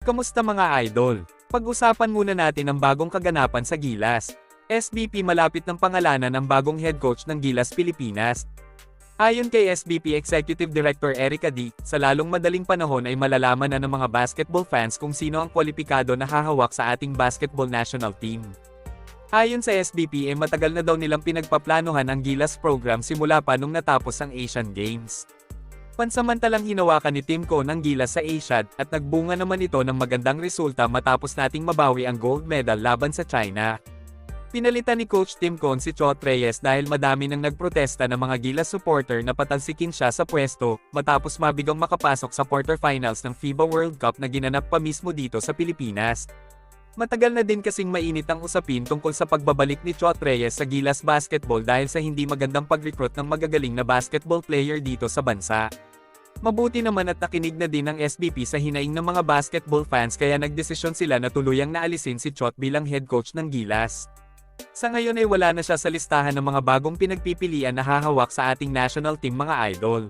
Kamusta mga idol? Pag-usapan muna natin ang bagong kaganapan sa Gilas. SBP malapit ng pangalanan ang bagong head coach ng Gilas Pilipinas. Ayon kay SBP Executive Director Erica D, sa lalong madaling panahon ay malalaman na ng mga basketball fans kung sino ang kwalipikado na hahawak sa ating basketball national team. Ayon sa SBP matagal na daw nilang pinagpaplanuhan ang Gilas program simula pa nung natapos ang Asian Games. Pansamantalang hinawakan ni Team Cone ang Gilas sa Asiad, at nagbunga naman ito ng magandang resulta matapos nating mabawi ang gold medal laban sa China. Pinalitan ni Coach Tim Cone si Chot Reyes dahil madami nang nagprotesta ng mga Gilas supporter na patalsikin siya sa pwesto, matapos mabigang makapasok sa quarterfinals ng FIBA World Cup na ginanap pa mismo dito sa Pilipinas. Matagal na din kasing mainit ang usapin tungkol sa pagbabalik ni Chot Reyes sa Gilas Basketball dahil sa hindi magandang pag-recruit ng magagaling na basketball player dito sa bansa. Mabuti naman at nakinig na din ng SBP sa hinaing ng mga basketball fans kaya nagdesisyon sila na tuluyang naalisin si Chot bilang head coach ng Gilas. Sa ngayon ay wala na siya sa listahan ng mga bagong pinagpipilian na hahawak sa ating national team mga idol.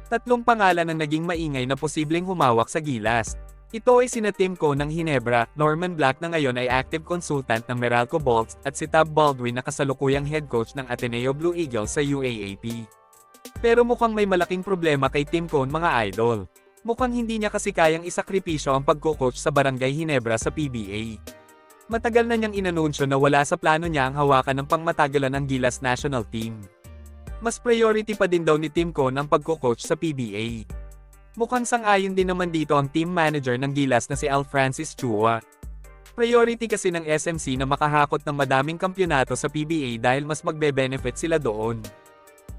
Tatlong pangalan ang naging maingay na posibleng humawak sa Gilas. Ito ay sina Tim Cone ng Hinebra, Norman Black na ngayon ay active consultant ng Meralco Bolts, at si Tab Baldwin na kasalukuyang head coach ng Ateneo Blue Eagles sa UAAP. Pero mukhang may malaking problema kay Tim Cone mga idol. Mukhang hindi niya kasi kayang isakripisyo ang pagko-coach sa Barangay Hinebra sa PBA. Matagal na niyang inanunsyo na wala sa plano niya ang hawakan ng pangmatagalan ng Gilas national team. Mas priority pa din daw ni Tim Cone ang pagko-coach sa PBA. Mukhang sang-ayon din naman dito ang team manager ng Gilas na si Al Francis Chua. Priority kasi ng SMC na makahakot ng madaming kampyonato sa PBA dahil mas magbe-benefit sila doon.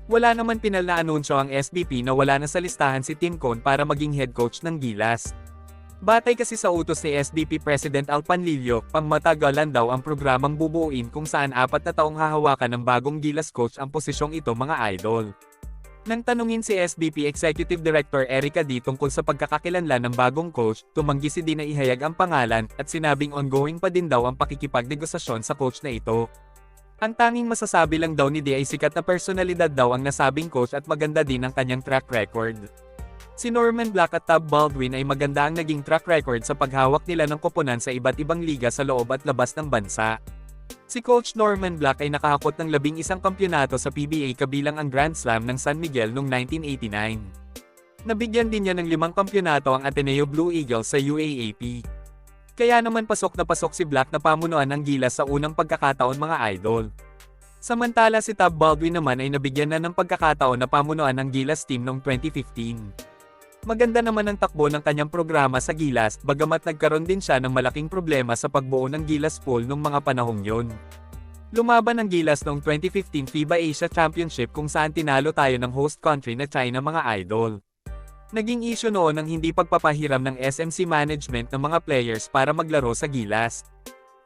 Wala naman pinal na anunsyo ang SBP na wala na sa listahan si Tim Cone para maging head coach ng Gilas. Batay kasi sa utos ni SBP President Al Panlilio, pangmatagalan daw ang programang bubuuin kung saan 4 na taong hahawakan ng bagong Gilas coach ang posisyong ito mga idol. Nang tanungin si SBP Executive Director Erica D tungkol sa pagkakakilanlan ng bagong coach, tumanggi si D na ihayag ang pangalan, at sinabing ongoing pa din daw ang pakikipagnegosasyon sa coach na ito. Ang tanging masasabi lang daw ni D ay sikat na personalidad daw ang nasabing coach at maganda din ang kanyang track record. Si Norman Black at Tab Baldwin ay maganda ang naging track record sa paghawak nila ng koponan sa iba't ibang liga sa loob at labas ng bansa. Si Coach Norman Black ay nakahakot ng 11 kampyonato sa PBA kabilang ang Grand Slam ng San Miguel noong 1989. Nabigyan din niya ng 5 kampyonato ang Ateneo Blue Eagles sa UAAP. Kaya naman pasok na pasok si Black na pamunuan ng Gilas sa unang pagkakataon mga idol. Samantala si Tab Baldwin naman ay nabigyan na ng pagkakataon na pamunuan ng Gilas team noong 2015. Maganda naman ang takbo ng kanyang programa sa Gilas, bagamat nagkaroon din siya ng malaking problema sa pagbuo ng Gilas pool nung mga panahong yon. Lumaban ang Gilas noong 2015 FIBA Asia Championship kung saan tinalo tayo ng host country na China mga idol. Naging issue noon ang hindi pagpapahiram ng SMC management ng mga players para maglaro sa Gilas.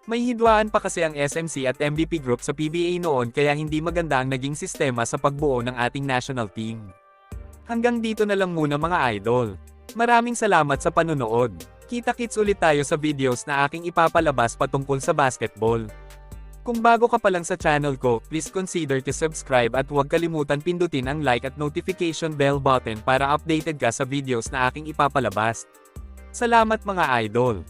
May hidwaan pa kasi ang SMC at MVP Group sa PBA noon kaya hindi maganda ang naging sistema sa pagbuo ng ating national team. Hanggang dito na lang muna mga idol. Maraming salamat sa panonood. Kita-kits ulit tayo sa videos na aking ipapalabas patungkol sa basketball. Kung bago ka pa lang sa channel ko, please consider to subscribe at huwag kalimutan pindutin ang like at notification bell button para updated ka sa videos na aking ipapalabas. Salamat mga idol.